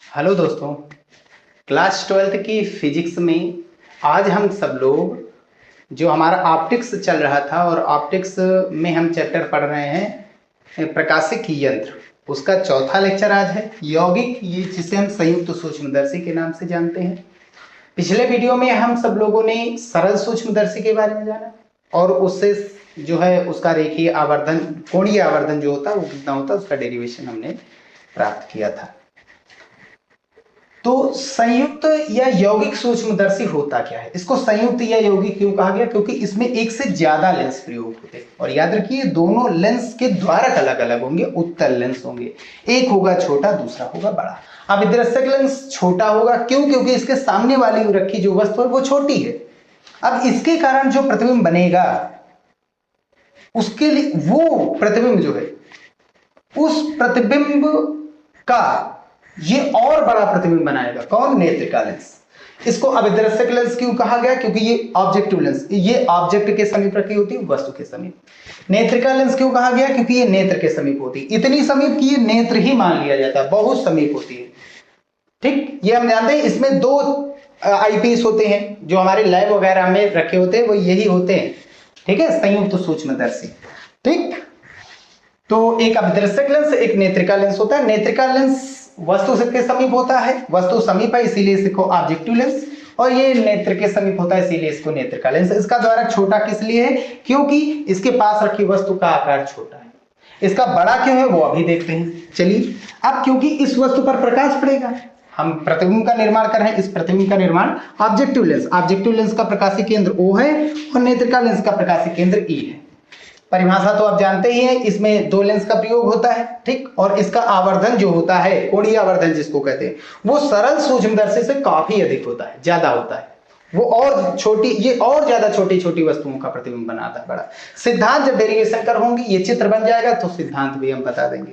Hello दोस्तों, class 12th की physics में आज हम सब लोग जो हमारा ऑप्टिक्स चल रहा था और ऑप्टिक्स में हम चैप्टर पढ़ रहे हैं प्रकाशिक यंत्र, उसका चौथा लेक्चर आज है यौगिक, ये जिसे हम संयुक्त सूक्ष्मदर्शी के नाम से जानते हैं। पिछले वीडियो में हम सब लोगों ने सरल सूक्ष्मदर्शी के बारे में जाना और उससे जो है उसका रेखीय आवर्धन, कोणीय आवर्धन जो होता है वो कितना होता है उसका डेरिवेशन हमने प्राप्त किया था। तो संयुक्त या यौगिक सूक्ष्मदर्शी होता क्या है? इसको संयुक्त या यौगिक क्यों कहा गया? क्योंकि इसमें एक से ज्यादा लेंस प्रयोग होते हैं और याद रखिए दोनों लेंस के द्वारक अलग अलग होंगे, उत्तल लेंस होंगे, एक होगा छोटा दूसरा होगा बड़ा। अब दृश्यक लेंस छोटा होगा क्यों? क्योंकि इसके सामने वाली रखी जो वस्तु है वो छोटी है। अब इसके कारण जो प्रतिबिंब बनेगा उसके लिए वो प्रतिबिंब जो है उस प्रतिबिंब का ये और बड़ा प्रतिबिंब बनाएगा। कौन? नेत्रिका लेंस। इसको अभिदर्शक लेंस क्यों कहा गया? क्योंकि ये ऑब्जेक्टिव लेंस, ये ऑब्जेक्ट के समीप रखी होती है, वस्तु के समीप। नेत्रिका लेंस क्यों कहा गया? क्योंकि ये नेत्र के समीप होती है, इतनी समीप कि ये नेत्र ही मान लिया जाता है, बहुत समीप होती है। ठीक, ये हम जानते हैं। इसमें दो आईपीस होते हैं जो हमारे लैब वगैरह में रखे होते हैं, वो यही होते हैं। ठीक है, संयुक्त सूक्ष्मदर्शी। ठीक, तो एक अभिदर्शक लेंस, एक नेत्रिका लेंस होता है। नेत्रिका लेंस वस्तु के समीप होता है, वस्तु समीप है इसीलिए इसको ऑब्जेक्टिव लेंस, और ये नेत्र के समीप होता है इसीलिए इसको नेत्रिका लेंस। इसका द्वारक छोटा किस लिए है? क्योंकि इसके पास रखी वस्तु का आकार छोटा है। इसका बड़ा क्यों है वो अभी देखते हैं। चलिए, अब क्योंकि इस वस्तु पर प्रकाश पड़ेगा, हम प्रतिबिंब का निर्माण कर रहे हैं। इस प्रतिबिंब का निर्माण ऑब्जेक्टिव लेंस, ऑब्जेक्टिव लेंस का प्रकाशीय केंद्र O है और नेत्रिका लेंस का प्रकाशीय केंद्र E है। परिभाषा तो आप जानते ही हैं, इसमें दो लेंस का प्रयोग होता है। ठीक, और इसका आवर्धन जो होता है, कोणीय आवर्धन जिसको कहते हैं, वो सरल सूक्ष्मदर्शी से काफी अधिक होता है, ज्यादा होता है। वो और छोटी, ये और ज्यादा छोटी छोटी वस्तुओं का प्रतिबिंब बनाता है बड़ा। सिद्धांत जब डेरिवेशन कर होंगे, ये चित्र बन जाएगा तो सिद्धांत भी हम बता देंगे।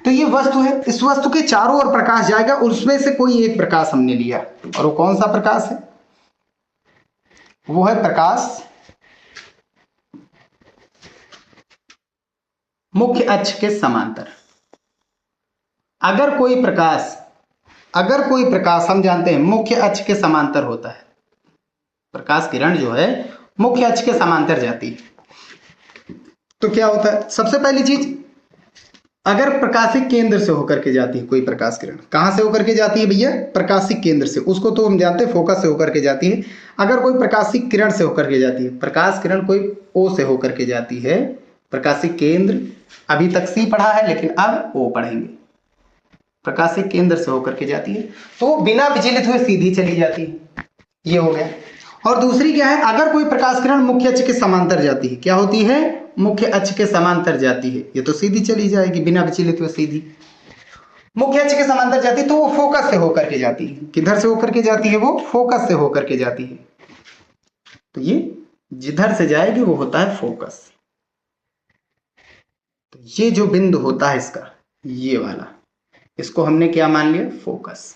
तो ये वस्तु है, इस वस्तु के चारों ओर प्रकाश जाएगा, उसमें से कोई एक प्रकाश हमने लिया, और वो कौन सा प्रकाश है? वो है प्रकाश मुख्य अक्ष के समांतर। अगर कोई प्रकाश हम जानते हैं मुख्य अक्ष के समांतर होता है, प्रकाश किरण जो है मुख्य अक्ष के समांतर जाती है, तो क्या होता है? सबसे पहली चीज, अगर प्रकाशिक केंद्र से होकर के जाती है कोई प्रकाश किरण, कहां से होकर के जाती है भैया? प्रकाशिक केंद्र से। उसको तो हम जानते हैं फोकस से होकर के जाती है। अगर कोई प्रकाशिक किरण से होकर के जाती है, प्रकाश किरण कोई O से होकर के जाती है, प्रकाशिक केंद्र अभी तक C पढ़ा है लेकिन अब O पढ़ेंगे। प्रकाशिक केंद्र से होकर के जाती है तो बिना विचलित हुए सीधी चली जाती है, ये हो गया। और दूसरी क्या है? अगर कोई प्रकाश किरण मुख्य अक्ष के समांतर जाती है, क्या होती है? मुख्य अक्ष के समांतर जाती है, ये तो सीधी चली जाएगी बिना विचलित हुए सीधी। मुख्य अक्ष के समांतर जाती है तो वो फोकस से होकर के जाती है। किधर से होकर के जाती है? वो फोकस से होकर के जाती है। तो ये जिधर से जाएगी वो होता है फोकस। तो ये जो बिंदु होता है इसका, ये वाला, इसको हमने क्या मान लिया? फोकस।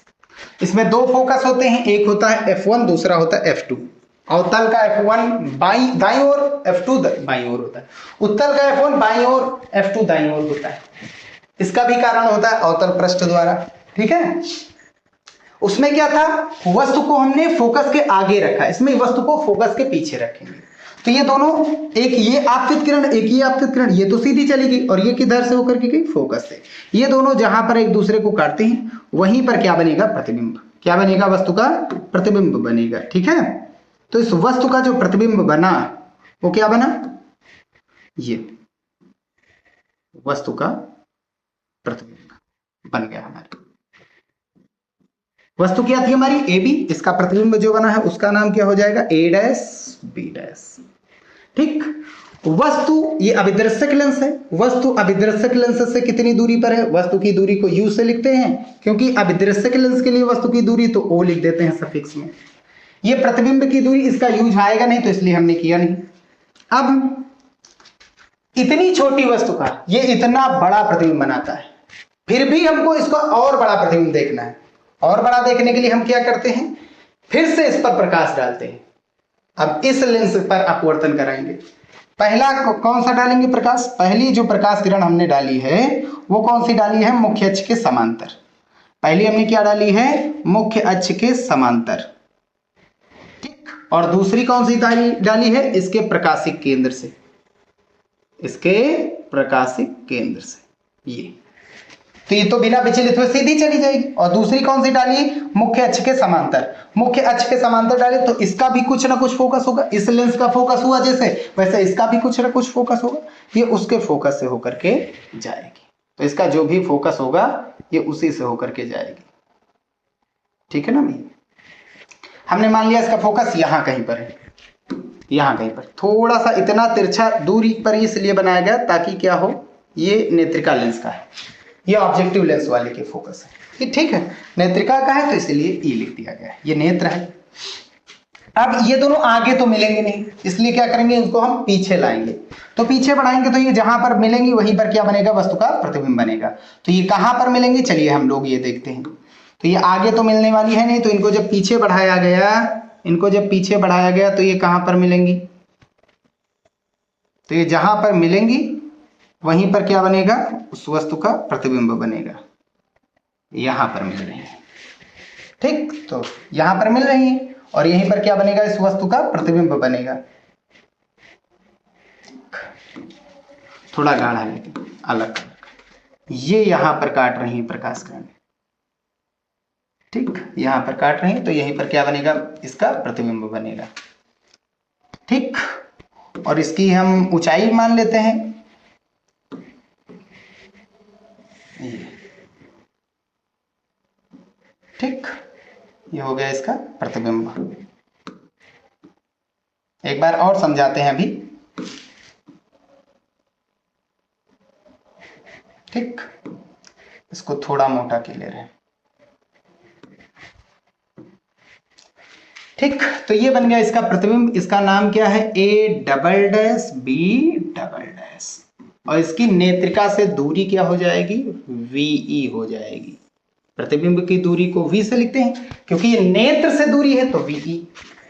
इसमें दो फोकस होते हैं, एक होता है F1, दूसरा होता है F2। अवतल का F1 दाईं ओर, F2 बाईं ओर होता है। उत्तल का F1 बाईं ओर, F2 दाईं ओर होता है। इसका भी कारण होता है अवतल पृष्ठ द्वारा। ठीक है, उसमें क्या था? वस्तु को हमने फोकस के आगे रखा, इसमें वस्तु को फोकस के पीछे रखेंगे। तो ये दोनों, एक ये आपतित किरण, एक ये आपतित किरण, ये तो सीधी चली गई और ये किधर से होकर के गई? फोकस से। ये दोनों जहां पर एक दूसरे को काटते हैं वहीं पर क्या बनेगा? प्रतिबिंब। क्या बनेगा? वस्तु का प्रतिबिंब बनेगा। ठीक है, तो इस वस्तु का जो प्रतिबिंब बना वो क्या बना? ये वस्तु का प्रतिबिंब बन गया हमारी। वस्तु क्या थी हमारी? AB। इसका प्रतिबिंब जो बना है उसका नाम क्या हो जाएगा? A', B'। ठीक, वस्तु ये अभिदर्शक लेंस है। वस्तु अभिदर्शक लेंस से कितनी दूरी पर है? वस्तु की दूरी को U से लिखते हैं, क्योंकि अभिदर्शक लेंस के लिए वस्तु की दूरी तो O लिख देते हैं सफिक्स में। ये प्रतिबिंब की दूरी, इसका यूज आएगा नहीं तो इसलिए हमने किया नहीं। अब इतनी छोटी वस्तु का ये इतना बड़ा प्रतिबिंब बनाता है, फिर भी हमको इसको और बड़ा प्रतिबिंब देखना है। और बड़ा देखने के लिए हम क्या करते हैं? फिर से इस पर प्रकाश डालते हैं। अब इस लेंस पर अपवर्तन कराएंगे। पहला कौन सा डालेंगे प्रकाश? पहली जो प्रकाश किरण हमने डाली है वो कौन सी डाली है? मुख्य अक्ष के समांतर। पहली हमने क्या डाली है, मुख्य अक्ष के समांतर, ठीक। और दूसरी कौन सी डाली है, इसके प्रकाशिक केंद्र से, इसके प्रकाशिक केंद्र से, ये तो ये तो बिना विचलित हुए सीधी चली जाएगी। और दूसरी कौन सी डाली, मुख्य अक्ष के समांतर, मुख्य अक्ष के समांतर डाले तो इसका भी कुछ ना कुछ फोकस होगा, इस लेंस का फोकस हुआ जैसे, वैसे इसका भी कुछ ना कुछ फोकस होगा, ये उसके फोकस से होकर के जाएगी। तो इसका जो भी फोकस होगा ये उसी से होकर के जाएगी, ठीक है ना भाई। हमने मान लिया इसका फोकस यहां कहीं पर है, यहां कहीं पर, थोड़ा सा इतना तिरछा दूरी पर इसलिए बनाया गया ताकि क्या हो, ये नेत्रिका लेंस का है, ये ऑब्जेक्टिव लेंस वाले के फोकस है, ये ठीक है। नेत्रिका का है तो इसलिए ई लिख दिया गया है, ये नेत्र है। अब ये दोनों आगे तो मिलेंगे नहीं, इसलिए क्या करेंगे, इनको हम पीछे लाएंगे। तो पीछे बढ़ाएंगे तो ये जहां पर मिलेंगी वहीं पर क्या बनेगा, वस्तु का प्रतिबिंब बनेगा। तो ये कहां पर मिलेंगे, चलिए हम लोग ये देखते हैं। तो ये आगे तो मिलने वाली है नहीं, तो इनको जब पीछे बढ़ाया गया, इनको जब पीछे बढ़ाया गया तो ये कहां पर मिलेंगी, तो ये जहां पर मिलेंगी वहीं पर क्या बनेगा, उस वस्तु का प्रतिबिंब बनेगा। यहां पर मिल रही है, ठीक, तो यहां पर मिल रही है और यहीं पर क्या बनेगा, इस वस्तु का प्रतिबिंब बनेगा। थोड़ा गाढ़ा है लेकिन अलग, ये यहां पर काट रही है प्रकाश किरण, ठीक, यहां पर काट रही है तो यहीं पर क्या बनेगा, इसका प्रतिबिंब बनेगा, ठीक। और इसकी हम ऊंचाई मान लेते हैं, ठीक, ये हो गया इसका प्रतिबिंब। एक बार और समझाते हैं अभी, ठीक, इसको थोड़ा मोटा के ले रहे हैं, ठीक। तो ये बन गया इसका प्रतिबिंब, इसका नाम क्या है, A double dash B double dash, और इसकी नेत्रिका से दूरी क्या हो जाएगी, VE हो जाएगी। प्रतिबिंब की दूरी को V से लिखते हैं क्योंकि ये नेत्र से दूरी है, तो VE,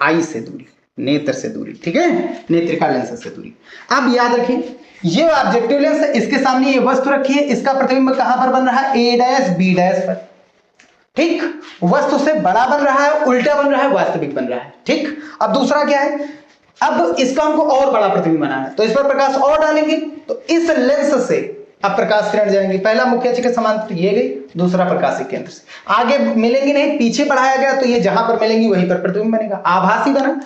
I से दूरी, नेत्र से दूरी, ठीक है, नेत्रिका लेंस से दूरी। अब याद रखिए ये ऑब्जेक्टिव लेंस है, इसके सामने ये वस्तु रखी है, इसका प्रतिबिंब कहां पर बन रहा है, A डैश B डैश पर, ठीक। वस्तु से बड़ा बन रहा है, उल्टा बन रहा है, वास्तविक बन रहा है, ठीक। अब दूसरा क्या है, अब इसका हमको और बड़ा प्रतिबिंब बनाना है, तो इस पर प्रकाश और डालेंगे तो इस लेंस से अब प्रकाश किरण जाएंगे, पहला मुख्य अक्ष के समांतर ये गई, दूसरा प्रकाशिक केंद्र से, आगे मिलेंगी नहीं, पीछे बढ़ाया गया तो ये जहां पर मिलेंगी वहीं पर प्रतिबिंब बनेगा, आभासी बना।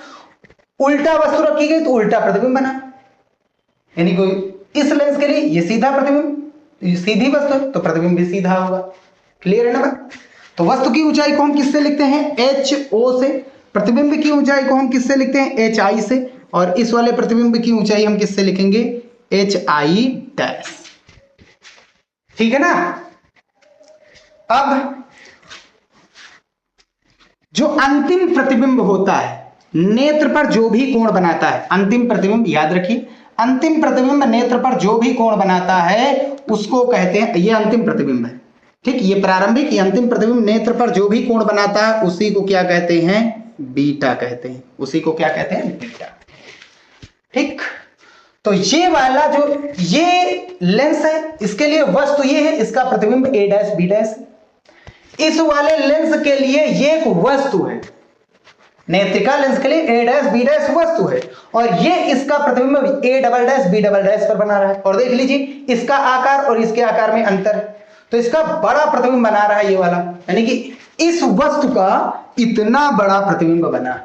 उल्टा वस्तु रखी गई तो उल्टा प्रतिबिंब बना, यानी कोई इस लेंस के लिए ये सीधा प्रतिबिंब, सीधी वस्तु है तो प्रतिबिंब भी सीधा होगा, क्लियर है ना बात। तो वस्तु की ऊंचाई को हम किससे लिखते हैं, HO से, प्रतिबिंब की ऊंचाई को हम किससे लिखते हैं, HI से, और इस वाले प्रतिबिंब की ऊंचाई हम किससे लिखेंगे, HI डैश, ठीक है ना। अब जो अंतिम प्रतिबिंब होता है, नेत्र पर जो भी कोण बनाता है, अंतिम प्रतिबिंब याद रखिए, अंतिम प्रतिबिंब नेत्र पर जो भी कोण बनाता है उसको कहते हैं, ये अंतिम प्रतिबिंब है, ठीक, ये प्रारंभिक, ये अंतिम प्रतिबिंब नेत्र पर जो भी कोण बनाता है उसी को क्या कहते हैं, बीटा कहते हैं, उसी को क्या कहते हैं, बीटा, ठीक। तो ये वाला जो ये लेंस है, इसके लिए वस्तु ये है, इसका प्रतिबिंब A डैश B डैश, इस वाले लेंस के लिए ये एक वस्तु है, नेत्रिका लेंस के लिए A डैश B डैश वस्तु है, और ये इसका प्रतिबिंब A double dash B double dash पर बना रहा है। और देख लीजिए इसका आकार और इसके आकार में अंतर है, तो इसका बड़ा प्रतिबिंब बना रहा है ये वाला, यानी कि इस वस्तु का इतना बड़ा प्रतिबिंब बना,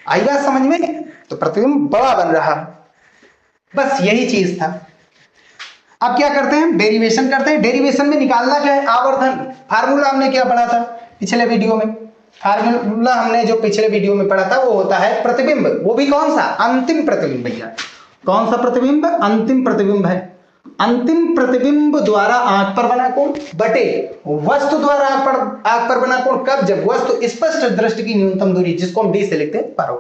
आई बात समझ में, तो प्रतिबिंब बड़ा बन रहा है, बस यही चीज था। अब क्या करते हैं, डेरिवेशन करते हैं। डेरिवेशन में निकालना क्या है, आवर्धन, फार्मूला हमने क्या पढ़ा था पिछले वीडियो में, फार्मूला हमने जो पिछले वीडियो में पढ़ा था वो होता है प्रतिबिंब, वो भी कौन सा, अंतिम प्रतिबिंब भैया, कौन सा प्रतिबिंब, अंतिम प्रतिबिंब है। अंतिम प्रतिबिंब द्वारा आंख पर बना कोण बटे वस्तु द्वारा आंख पर बना कोण, कब, जब वस्तु स्पष्ट दृष्टि की न्यूनतम दूरी, जिसको हम डी से लिखते हैं पारो,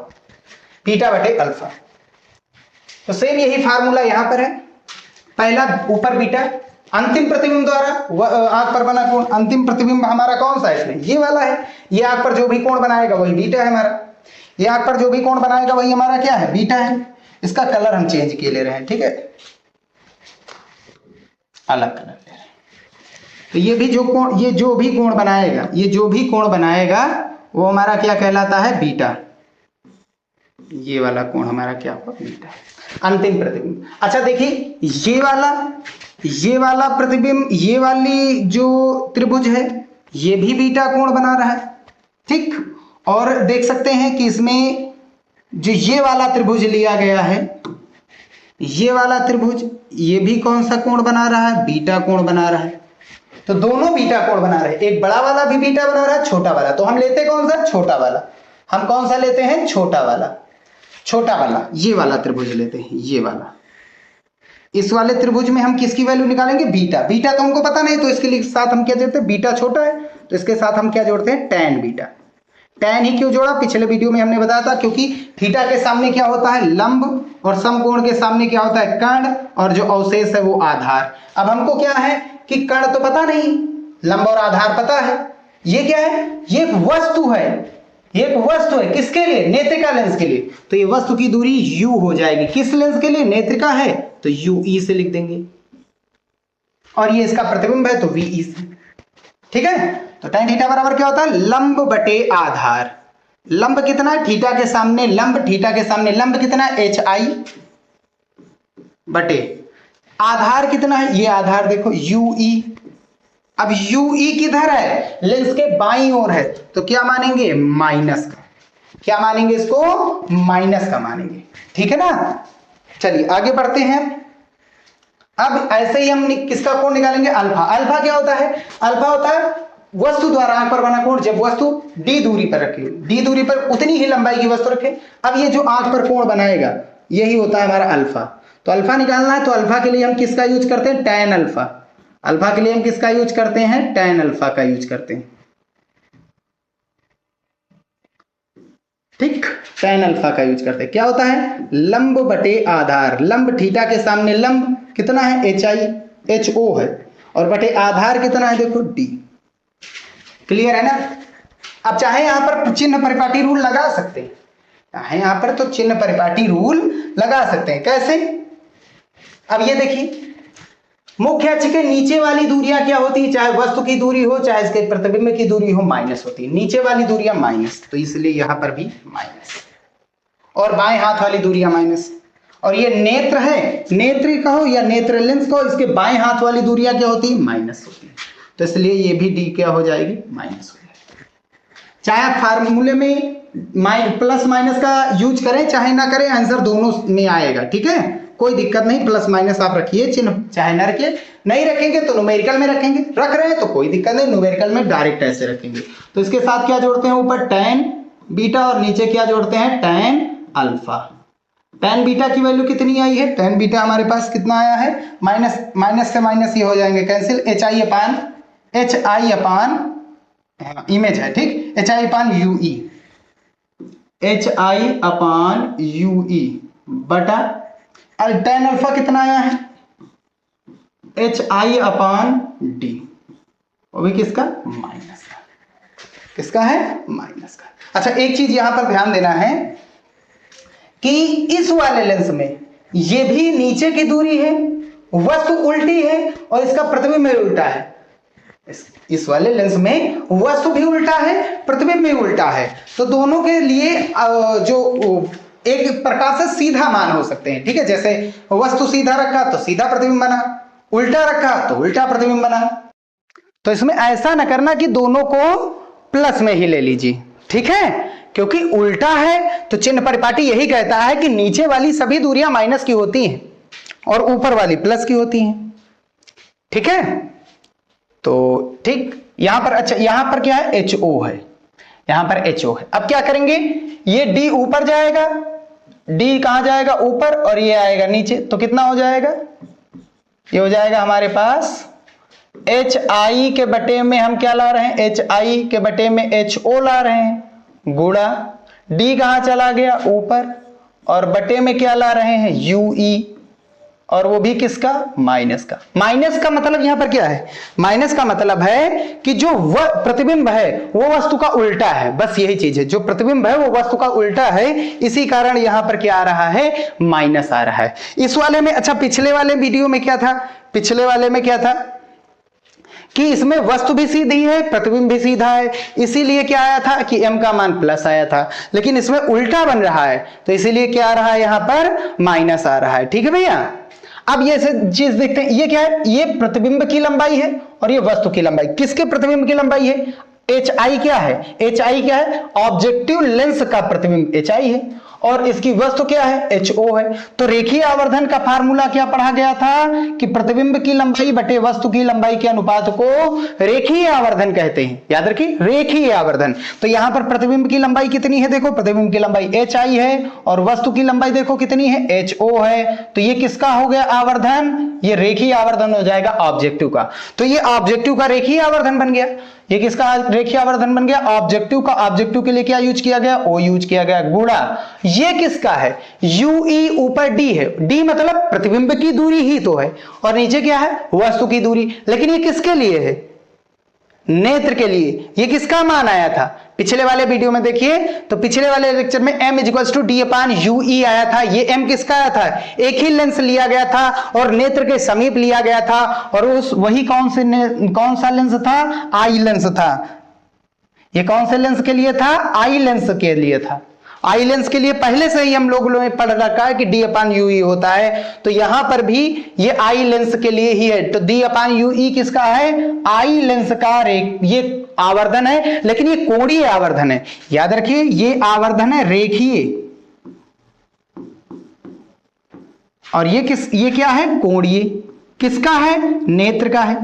बीटा बटे अल्फा। तो सेम यही फार्मूला यहां पर है, पहला ऊपर बीटा, अंतिम प्रतिबिंब द्वारा आंख पर बना कोण, अंतिम प्रतिबिंब हमारा कौन सा है इसमें, ये वाला है, ये आंख पर जो भी कोण बनाएगा वही बीटा है हमारा, ये आंख पर जो भी कोण बनाएगा वही हमारा क्या है, बीटा है। इसका कलर हम चेंज किए ले रहे हैं, ठीक है, अलग कलर ले रहे हैं। तो ये भी जो कोण, ये जो भी कोण बनाएगा, ये जो भी कोण बनाएगा वो हमारा क्या कहलाता है? बीटा। ये वाला कोण हमारा क्या होगा? बीटा। अंतिम प्रतिबिंब। अच्छा देखिए, ये वाला प्रतिबिंब, ये वाली जो त्रिभुज है ये भी बीटा कोण बना रहा है, ठीक। और देख सकते हैं कि इसमें जो ये वाला त्रिभुज लिया गया है, ये वाला त्रिभुज, ये भी कौन सा कोण बना रहा है? बीटा कोण बना रहा है। तो दोनों बीटा कोण बना रहे हैं, एक बड़ा वाला भी बीटा बना रहा है, छोटा वाला। तो हम लेते कौन सा? छोटा वाला। हम कौन सा लेते हैं? छोटा वाला। छोटा वाला, ये वाला त्रिभुज लेते हैं, ये वाला। इस वाले त्रिभुज में हम किसकी वैल्यू निकालेंगे? बीटा। बीटा तो हमको पता नहीं, तो इसके लिए साथ हम क्या जोड़ते हैं? बीटा छोटा है तो इसके साथ हम क्या जोड़ते हैं? tan beta. tan ही क्यों जोड़ा? पिछले वीडियो में हमने बताया था, क्योंकि थीटा के सामने क्या होता है? लंब, और समकोण के सामने क्या होता है? कर्ण, और जो अवशेष है वो आधार। अब हमको क्या है कि कर्ण तो पता नहीं, लंब और आधार पता है। ये क्या है? ये एक वस्तु है, एक वस्तु है। किसके लिए? नेत्रिका लेंस के लिए। तो ये वस्तु की दूरी u हो जाएगी। किस लेंस के लिए? नेत्रिका है तो UE से लिख देंगे, और ये इसका प्रतिबिंब है तो VE से, ठीक है। तो tan थीटा बराबर क्या होता है? लंब बटे आधार। लंब कितना है? थीटा के सामने लंब, थीटा के सामने लंब कितना है? HI बटे आधार कितना है? ये आधार देखो UE। अब UE किधर है? लेंस के बाईं ओर है, तो क्या मानेंगे? माइनस का। क्या मानेंगे इसको? माइनस का मानेंगे, ठीक है ना। चलिए आगे बढ़ते हैं। अब ऐसे ही हम किसका कोण निकालेंगे? अल्फा। अल्फा क्या होता है? अल्फा होता है वस्तु द्वारा आंख पर बना कोण, जब वस्तु d दूरी पर रखे, d दूरी पर उतनी ही लंबाई की वस्तु रखे। अब ये जो आंख पर कोण बनाएगा यही होता है हमारा अल्फा। तो अल्फा निकालना है, तो अल्फा के लिए हम किसका यूज करते हैं? tan alpha. अल्फा के लिए हम किसका यूज करते हैं? tan अल्फा का यूज करते हैं, ठीक। tan अल्फा का यूज करते हैं। क्या होता है? लंब बटे आधार। लंब थीटा के सामने लंब कितना है? HO है, और बटे आधार कितना है? देखो D। क्लियर है ना। अब चाहे यहां पर चिन्ह परिपाटी रूल लगा सकते हैं, चाहे यहां पर तो चिन्ह परिपाटी रूल लगा सकते हैं। कैसे? अब ये देखिए, मुख्य अक्ष के नीचे वाली दूरियां क्या होती है? चाहे वस्तु की दूरी हो, चाहे इसके प्रतिबिंब की दूरी हो, माइनस होती है। नीचे वाली दूरियां माइनस, तो इसलिए यहां पर भी माइनस, और बाएं हाथ वाली दूरियां माइनस। और ये नेत्र है, नेत्र कहो या नेत्र लेंस कहो, इसके बाएं हाथ वाली दूरियां क्या होती है? माइनस होती है। तो इसलिए ये भी D क्या हो जाएगी? माइनस हो जाएगी। चाहे आप फार्मूले में प्लस माइनस का यूज करें चाहे ना करें, आंसर दोनों में आएगा, ठीक है। कोई दिक्कत नहीं, प्लस माइनस आप रखिए चिन्ह, चाहे ना रखिए। नहीं रखेंगे तो न्यूमेरिकल में रखेंगे, रख रहे हैं तो कोई दिक्कत नहीं, न्यूमेरिकल में डायरेक्ट ऐसे रखेंगे। तो इसके साथ क्या जोड़ते हैं? ऊपर tan बीटा, और नीचे क्या जोड़ते हैं? tan alpha. tan बीटा की वैल्यू कितनी आई है? tan बीटा हमारे पास कितना आया है? माइनस, माइनस से माइनस ये हो जाएंगे कैंसिल। HI अपान इमेज है, ठीक। HI अपान UE, HI अपान UE बटा tan अल्फा कितना आया है? HI अपान D, वो भी किसका? माइनस का। किसका है? माइनस का। अच्छा एक चीज यहां पर ध्यान देना है कि इस वाले लेंस में ये भी नीचे की दूरी है, वस्तु उल्टी है, और इसका प्रतिबिंब भी उल्टा है। इस वाले लेंस में वस्तु भी उल्टा है, प्रतिबिंब भी उल्टा है। तो दोनों के लिए जो एक प्रकार से सीधा मान हो सकते हैं, ठीक है। जैसे वस्तु सीधा रखा तो सीधा प्रतिबिंब बना, उल्टा रखा तो उल्टा प्रतिबिंब बना। तो इसमें ऐसा न करना कि दोनों को प्लस में ही ले लीजिए, ठीक है, क्योंकि उल्टा है तो चिन्ह परिपाटी यही कहता है कि नीचे वाली सभी दूरियां माइनस की होती हैं और ऊपर वाली प्लस की होती हैं, ठीक है। तो ठीक यहां पर, अच्छा यहां पर क्या है? HO है, यहां पर HO है। अब क्या करेंगे? ये D ऊपर जाएगा, D कहां जाएगा? ऊपर, और ये आएगा नीचे, तो कितना हो जाएगा? ये हो जाएगा हमारे पास HI के बटे में हम क्या ला रहे हैं? HI के बटे में HO ला रहे हैं, गुणा D कहां चला गया? ऊपर, और बटे में क्या ला रहे हैं? UE, और वो भी किसका? माइनस का। माइनस का मतलब यहां पर क्या है? माइनस का मतलब है कि जो प्रतिबिंब है वो वस्तु का उल्टा है, बस यही चीज है। जो प्रतिबिंब है वो वस्तु का उल्टा है, इसी कारण यहां पर क्या आ रहा है? माइनस आ रहा है इस वाले में। अच्छा पिछले वाले वीडियो में क्या था? पिछले वाले में क्या था कि इसमें वस्तु भी सीधी है, प्रतिबिंब भी सीधा है, इसीलिए क्या आया था कि m का मान प्लस आया था। लेकिन इसमें उल्टा बन रहा है तो इसीलिए क्या आ रहा है, यहां पर माइनस आ रहा है। ठीक है भैया। अब ये चीज देखते हैं, ये क्या है, ये प्रतिबिंब की लंबाई है और ये वस्तु की लंबाई। किसके प्रतिबिंब की लंबाई है, एच आई क्या है, एच आई क्या है, ऑब्जेक्टिव लेंस का प्रतिबिंब एच आई है और इसकी वस्तु क्या है, एच ओ है। तो रेखीय आवर्धन का फार्मूला क्या पढ़ा गया था कि प्रतिबिंब की लंबाई बटे वस्तु की लंबाई के अनुपात को रेखीय आवर्धन कहते हैं। याद रखिए, रेखीय आवर्धन। तो यहां पर प्रतिबिंब की लंबाई कितनी है, देखो प्रतिबिंब की लंबाई एच आई है और वस्तु की लंबाई देखो कितनी है, एच ओ है। तो ये किसका हो गया आवर्धन, ये रेखीय आवर्धन हो जाएगा ऑब्जेक्टिव का। तो ये ऑब्जेक्टिव का रेखीय आवर्धन बन गया। ये किसका रेखीय आवर्धन बन गया, ऑब्जेक्टिव का। ऑब्जेक्टिव के लिए क्या यूज किया गया, ओ यूज किया गया, गुणा ये किसका है, यू ई ऊपर डी है, डी मतलब प्रतिबिंब की दूरी ही तो है और नीचे क्या है, वस्तु की दूरी। लेकिन ये किसके लिए है, नेत्र के लिए। ये किसका मान आया था, पिछले वाले वीडियो में देखिए तो पिछले वाले लेक्चर में m equals to d upon u e आया था। ये m किसका आया था, एक ही लेंस लिया गया था और नेत्र के समीप लिया गया था और उस वही कौन सा लेंस था, आई लेंस था। ये कौन से लेंस के लिए था, आई लेंस के लिए था। आई लेंस के लिए पहले से ही हम लोगों ने पढ़ रखा है कि डी अपान यू ई होता है, तो यहां पर भी ये आई लेंस के लिए ही है। तो डी अपान यू ई किसका है, आई लेंस का ये आवर्धन है, लेकिन ये कोणीय आवर्धन है। याद रखिए ये आवर्धन है रेखीय और ये क्या है, कोणीय। किसका है, नेत्र का है।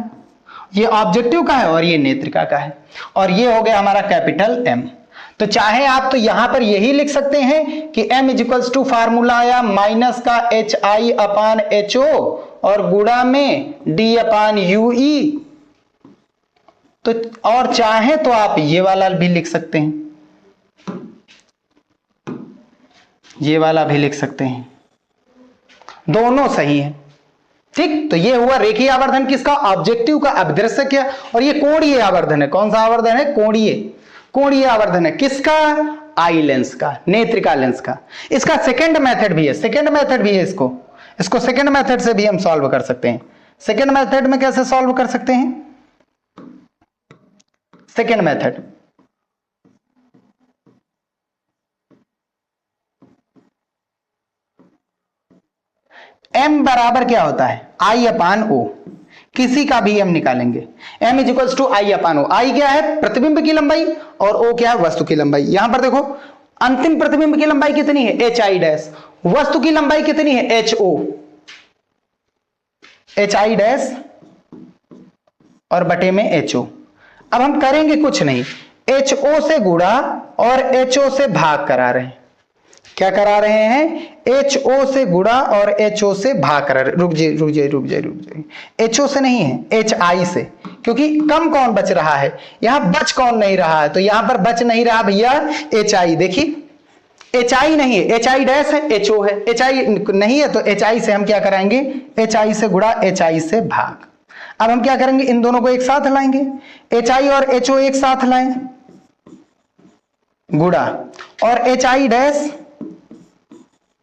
ये ऑब्जेक्टिव का है और ये नेत्रिका का है और ये हो गया हमारा कैपिटल M। तो चाहे आप तो यहां पर यही लिख सकते हैं कि M इक्वल्स टू फार्मूला आया माइनस का h i upon h o और गुणा में डी अपान यू ई। तो और चाहे तो आप ये वाला भी लिख सकते हैं, ये वाला भी लिख सकते हैं, दोनों सही है। ठीक, तो ये हुआ रेखीय आवर्धन किसका, ऑब्जेक्टिव का। अभिदृश्य क्या, और ये कोणीय आवर्धन है। कौन सा आवर्धन है, कोणीय आवर्धन है। किसका, आई लेंस का, नेत्रिका लेंस का। इसका सेकंड मेथड भी है, इसको सेकंड मेथड से भी हम सॉल्व कर सकते हैं। सेकंड मेथड में कैसे सॉल्व कर सकते हैं, सेकंड मेथड m बराबर क्या होता है, आई अपान ओ। किसी का भी m निकालेंगे, m इज इक्वल्स टू आई अपान ओ। आई क्या है, प्रतिबिंब की लंबाई और o क्या है, वस्तु की लंबाई। यहां पर देखो अंतिम प्रतिबिंब की लंबाई कितनी है, एच आई डैश। वस्तु की लंबाई कितनी है, h o, h i dash और बटे में एच ओ। अब हम करेंगे कुछ नहीं, एच ओ से गुणा और एच ओ से भाग करा रहे हैं। क्या करा रहे हैं, एच ओ से गुणा और एच ओ से भाग करा रहे। रुक जाइए, एच ओ से नहीं है, एच आई से, क्योंकि कम कौन बच रहा है, यहां बच कौन नहीं रहा है, तो यहां पर बच नहीं रहा भैया एच आई। देखिए एच आई नहीं है, एच आई डैश है, एच ओ है। एच आई नहीं है तो एच आई से हम क्या कराएंगे, एच आई से गुणा, एच आई से भाग। अब हम क्या करेंगे, इन दोनों को एक साथ लाएंगे, एच आई और एच ओ एक साथ लाएं, गुणा और एच आई डैश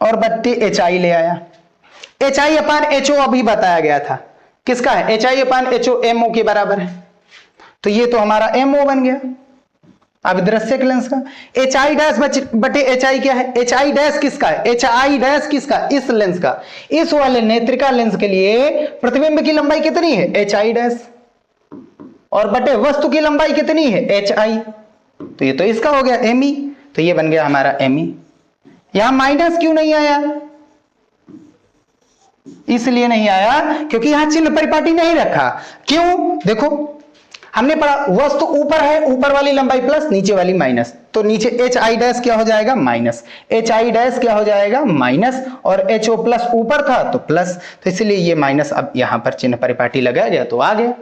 और बट्टे एच आई ले आया। एच आई अपान एच ओ अभी बताया गया था, किसका है, h i upon h o m o के बराबर है। तो ये तो हमारा एम ओ बन गया अभिदृश्य लेंस का। एच आई डैश बटे एच आई क्या है, एच आई डैश किसका है, एच आई डैश किसका, इस लेंस का। इस वाले नेत्रिका लेंस के लिए प्रतिबिंब की लंबाई कितनी है, एच आई डैश और बटे वस्तु की लंबाई कितनी है, एच आई। तो ये तो इसका हो गया एम ई, तो ये बन गया हमारा एम ई। यहां माइनस क्यों नहीं आया, इसलिए नहीं आया क्योंकि यहां चिन्ह परिपाटी नहीं रखा। क्यों, देखो हमने पढ़ा वस्तु ऊपर है, ऊपर वाली लंबाई प्लस, नीचे वाली माइनस। तो नीचे एच आई डैश क्या हो जाएगा, माइनस, एच आई डैश क्या हो जाएगा, माइनस, और एच ओ प्लस ऊपर था तो प्लस, तो इसलिए ये माइनस अब यहां पर चिन्ह परिपाटी लगाया गया तो आ गया।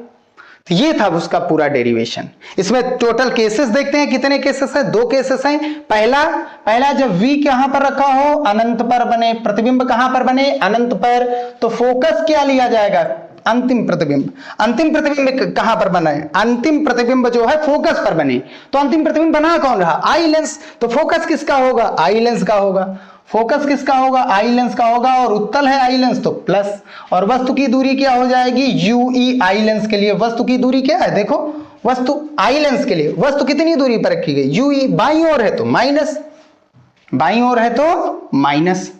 तो ये था उसका पूरा डेरिवेशन। इसमें टोटल केसेस देखते हैं, कितने केसेस हैं, 2 केसेस हैं। पहला जब v कहां पर रखा हो, अनंत पर बने, प्रतिबिंब कहां पर बने, अनंत पर, तो फोकस क्या लिया जाएगा, अंतिम प्रतिबिंब। अंतिम प्रतिबिंब कहां पर बना है, अंतिम प्रतिबिंब जो है फोकस पर बने, तो अंतिम प्रतिबिंब बना कौन रहा, आई लेंस। तो फोकस किसका होगा, आई लेंस का होगा। फोकस किसका होगा, आई लेंस का होगा, और उत्तल है आई लेंस तो प्लस, और वस्तु की दूरी क्या हो जाएगी, यूई आई लेंस के लिए वस्तु की दूरी क्या है, देखो वस्तु आई लेंस के लिए वस्तु कितनी दूरी पर रखी गई, यूई, बाईं ओर है तो माइनस, बाईं ओर है तो माइनस।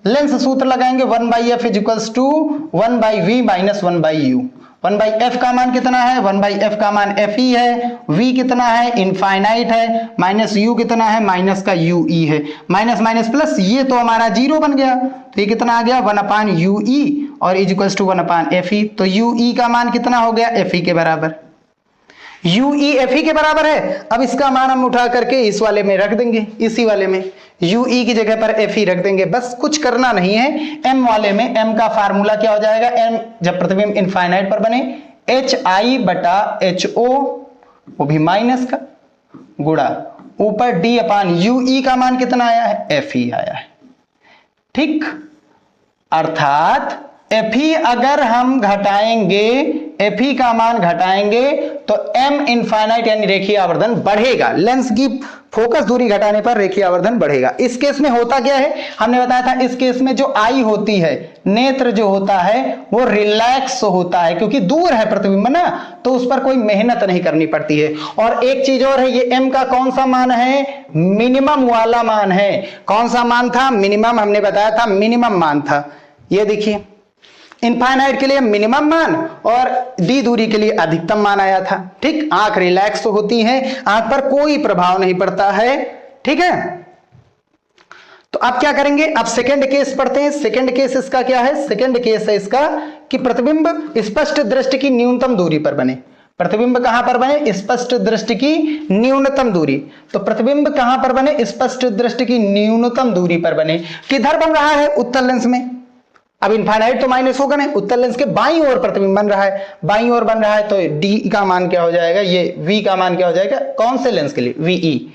लेंस सूत्र लगाएंगे 1/f equals to 1/v minus 1/u। 1/f का मान कितना है, 1/f का मान f ही है, v कितना है, इनफाइनाइट है, माइनस u कितना है, माइनस का ue है, माइनस माइनस प्लस, ये तो हमारा जीरो बन गया, तो ये कितना आ गया 1/ue और इज इक्वल्स टू 1/fe। तो ue का मान कितना हो गया, fe के बराबर, ue fe के बराबर है। अब इसका मान हम उठा करके इस वाले में रख देंगे, इसी वाले में ue की जगह पर fe रख देंगे, बस कुछ करना नहीं है। m वाले में m का फार्मूला क्या हो जाएगा, m जब प्रतिबिंब इनफाइनाइट पर बने hi बटा ho, वो भी माइनस का, गुणा ऊपर d अपान ue का मान कितना आया है, fe आया है, ठीक। अर्थात fe अगर हम घटाएंगे, fe का मान घटाएंगे तो m इनफाइनाइट यानी रेखीय आवर्धन बढ़ेगा, लेंस की फोकस दूरी घटाने पर रेखीय आवर्धन बढ़ेगा। इस केस में होता क्या है, हमने बताया था, इस केस में जो आई होती है, नेत्र जो होता है वो रिलैक्स होता है, क्योंकि दूर है प्रतिबिंब ना, तो उस पर कोई मेहनत नहीं करनी पड़ती है। और एक चीज और है, ये m का कौन सा मान है, मिनिमम वाला मान है। कौन सा मान था, मिनिमम, हमने बताया था मिनिमम मान था। ये देखिए इनफाइनाइट के लिए मिनिमम मान और डी दूरी के लिए अधिकतम मान आया था, ठीक। आंख रिलैक्स होती है, आंख पर कोई प्रभाव नहीं पड़ता है, ठीक है। तो अब क्या करेंगे, अब सेकंड केस पढ़ते हैं। सेकंड केस इसका क्या है, सेकंड केस है इसका कि प्रतिबिंब स्पष्ट दृष्टि की न्यूनतम दूरी पर बने। प्रतिबिंब कहां पर बने, स्पष्ट दृष्टि की न्यूनतम दूरी। तो प्रतिबिंब कहां पर बने, स्पष्ट दृष्टि की न्यूनतम दूरी पर बने। किधर बन रहा है, उत्तल लेंस में। अब इनफाइनाइट तो माइनस होगा नहीं, उत्तल लेंस के बाईं ओर प्रतिबिंब बन रहा है, बाईं ओर बन रहा है, तो डी का मान क्या हो जाएगा, ये वी का मान क्या हो जाएगा, कौन से लेंस के लिए, वीई,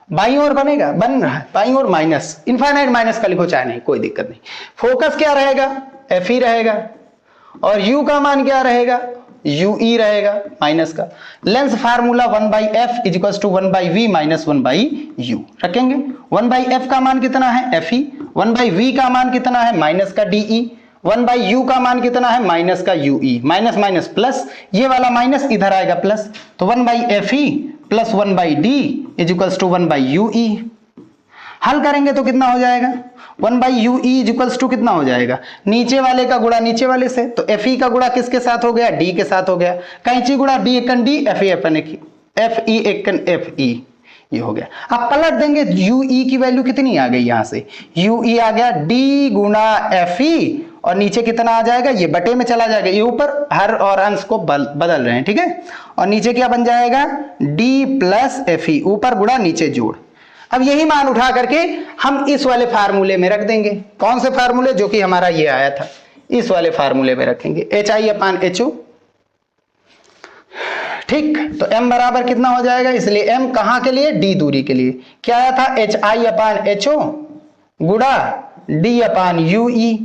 बाईं ओर बनेगा, बन रहा है बाईं ओर, माइनस, इनफाइनाइट माइनस का लिखो चाहे नहीं, कोई दिक्कत नहीं। फोकस क्या रहेगा, एफ ई रहेगा, और यू का मान क्या रहेगा, ue रहेगा माइनस का। Lens formula 1/f is equals to 1/v minus 1/u रखेंगे। 1/f का मान कितना है, fe, 1/v का मान कितना है, माइनस का de, 1/u का मान कितना है, माइनस का ue, माइनस माइनस प्लस, ये वाला माइनस इधर आएगा प्लस, तो 1/fe plus 1/d is equals to 1/ue। हल करेंगे तो कितना हो जाएगा, 1/ue इज इक्वल्स टू कितना हो जाएगा, नीचे वाले का गुणा नीचे वाले से, तो fe का गुणा किसके साथ हो गया, d के साथ हो गया, कैंची गुणा d एकन d, fe अपन fe एकन fe, ये हो गया। अब पलट देंगे, ue की वैल्यू कितनी आ गई, यहां से ue आ गया d गुणा fe, और नीचे कितना आ जाएगा, ये बटे में चला जाएगा, ये ऊपर हर और अंश को बदल रहे हैं, ठीक है। और नीचे क्या बन जाएगा, d प्लस fe, ऊपर गुणा नीचे जोड़। अब यही मान उठा करके हम इस वाले फार्मूले में रख देंगे। कौन से फार्मूले, जो कि हमारा ये आया था, इस वाले फार्मूले में रखेंगे, hi/ho, ठीक। तो m बराबर कितना हो जाएगा, इसलिए m कहां के लिए, d दूरी के लिए, क्या आया था, hi/ho गुणा d/ue,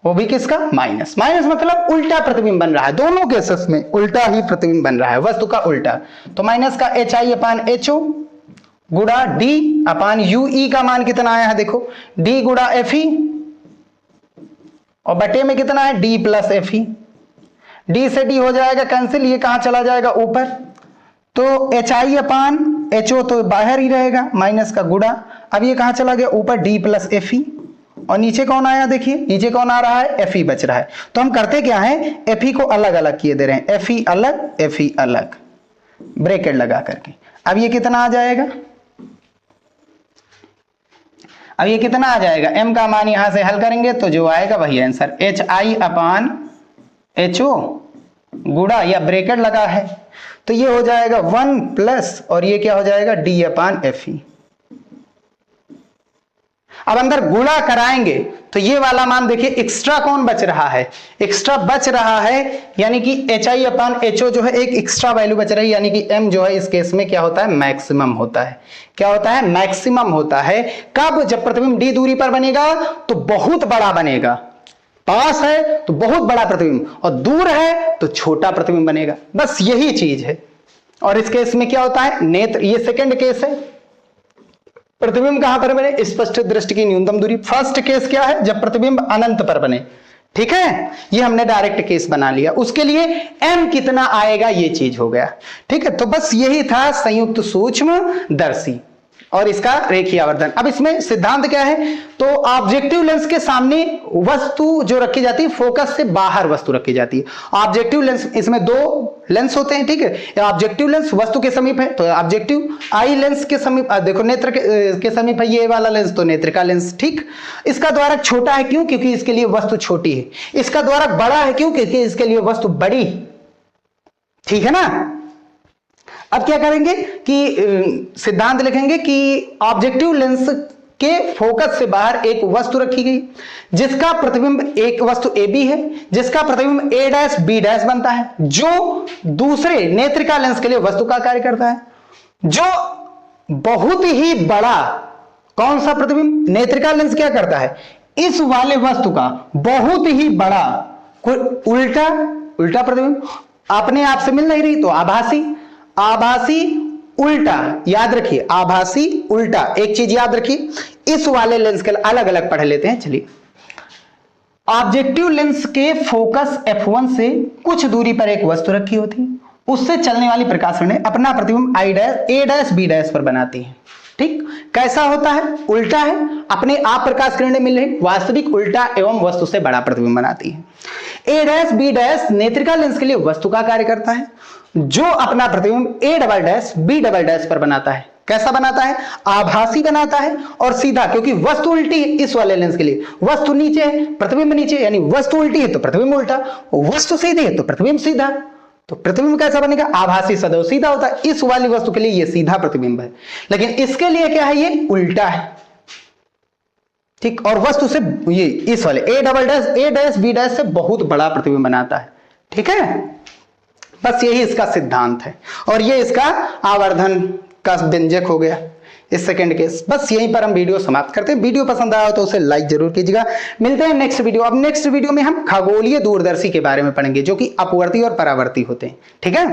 वो भी किसका, माइनस। माइनस मतलब उल्टा प्रतिबिंब बन रहा है, दोनों केसेस में उल्टा ही प्रतिबिंब बन रहा है, वस्तु का उल्टा। तो माइनस का hi/ho गुणा d/ue का मान कितना आया है, देखो d गुणा fe, और बटे में कितना है, d प्लस fe, d से d हो जाएगा कैंसिल, ये कहां चला जाएगा, ऊपर, तो hi/ho तो बाहर ही रहेगा, माइनस का गुणा, अब ये कहां चला गया, ऊपर d प्लस fe, और नीचे कौन आया, देखिए नीचे कौन आ रहा है, fe बच रहा है। तो हम करते क्या है, fe को अलग अलग किए दे रहे हैं, fe अलग, fe अलग, ब्रैकेट लगा करके। अब ये कितना आ जाएगा, अब ये कितना आ जाएगा, m का मान यहां से हल करेंगे तो जो आएगा वही आंसर, hi/ho गुणा, या ब्रैकेट लगा है तो ये हो जाएगा 1 प्लस, और ये क्या हो जाएगा, d/fe। अब अंदर गुणा कराएंगे तो ये वाला मान देखिए, एक्स्ट्रा कौन बच रहा है, एक्स्ट्रा बच रहा है, यानी कि hi/ho जो है एक एक्स्ट्रा वैल्यू बच रही है, यानी कि m जो है इस केस में क्या होता है, मैक्सिमम होता है। क्या होता है, मैक्सिमम होता है। कब, जब प्रतिबिंब d दूरी पर बनेगा तो बहुत बड़ा बनेगा, पास है तो बहुत बड़ा प्रतिबिंब, और दूर है तो छोटा प्रतिबिंब बनेगा, बस यही चीज है। और इस केस में क्या होता है, नेत्र, ये सेकंड केस है, प्रतिबिंब कहां पर बने? स्पष्ट दृष्टि की न्यूनतम दूरी। फर्स्ट केस क्या है? जब प्रतिबिंब अनंत पर बने। ठीक है, ये हमने डायरेक्ट केस बना लिया। उसके लिए m कितना आएगा ये चीज हो गया। ठीक है, तो बस यही था संयुक्त सूक्ष्मदर्शी और इसका रेखीय आवर्धन। अब इसमें सिद्धांत क्या है? तो ऑब्जेक्टिव लेंस के सामने वस्तु जो रखी जाती है, फोकस से बाहर वस्तु रखी जाती है। ऑब्जेक्टिव लेंस, इसमें दो लेंस होते हैं। ठीक है, ऑब्जेक्टिव लेंस वस्तु के समीप है तो ऑब्जेक्टिव, आई लेंस के समीप, देखो नेत्र के समीप है ये वाला लेंस तो नेत्र का लेंस। ठीक, इसका द्वारक छोटा है क्यों? क्योंकि इसके लिए वस्तु छोटी है। इसका द्वारक बड़ा है क्यों? क्योंकि इसके लिए वस्तु बड़ी। ठीक है ना। अब क्या करेंगे कि सिद्धांत लिखेंगे कि ऑब्जेक्टिव लेंस के फोकस से बाहर एक वस्तु रखी गई जिसका प्रतिबिंब, एक वस्तु AB है जिसका प्रतिबिंब A' B' बनता है, जो दूसरे नेत्रिका लेंस के लिए वस्तु का कार्य करता है, जो बहुत ही बड़ा। कौन सा प्रतिबिंब? नेत्रिका लेंस क्या करता है? इस वाले वस्तु का बहुत ही बड़ा कोई उल्टा प्रतिबिंब अपने आप से मिल नहीं रही तो आभासी उल्टा, याद रखिए आभासी उल्टा। एक चीज याद रखिए, इस वाले लेंस के अलग अलग पढ़ लेते हैं। चलिए, ऑब्जेक्टिव लेंस के फोकस F1 से कुछ दूरी पर एक वस्तु रखी होती है, उससे चलने वाली प्रकाश किरणें अपना प्रतिबिंब A', पर बनाती है। ठीक, कैसा होता है? उल्टा है, अपने आप प्रकाश किरणें मिल रही, वास्तविक उल्टा एवं वस्तु से बड़ा प्रतिबिंब बनाती है। A' B' नेत्रिका लेंस के लिए वस्तु का कार्य करता है, जो अपना प्रतिबिंब A', B' पर बनाता है। कैसा बनाता है? आभासी बनाता है और सीधा, क्योंकि वस्तु उल्टी है। इस वाले लेंस के लिए वस्तु नीचे है, प्रतिबिंब नीचे, यानी वस्तु उल्टी है तो प्रतिबिंब उल्टा, वस्तु सीधी है तो प्रतिबिंब सीधा। तो प्रतिबिंब कैसा बनेगा? आभासी सदैव सीधा होता है। इस वाली वस्तु के लिए ये सीधा प्रतिबिंब है, लेकिन इसके लिए क्या है? ये उल्टा है। ठीक, और वस्तु से ये इस वाले A', B' से बहुत बड़ा प्रतिबिंब बनाता है। ठीक है, बस यही इसका सिद्धांत है और ये इसका आवर्धन का व्यंजक हो गया इस सेकंड केस। बस यहीं पर हम वीडियो समाप्त करते हैं। वीडियो पसंद आया तो उसे लाइक जरूर कीजिएगा। मिलते हैं नेक्स्ट वीडियो। अब नेक्स्ट वीडियो में हम खगोलीय दूरदर्शी के बारे में पढ़ेंगे, जो कि अपवर्ती और परावर्ती होते हैं। ठीक है।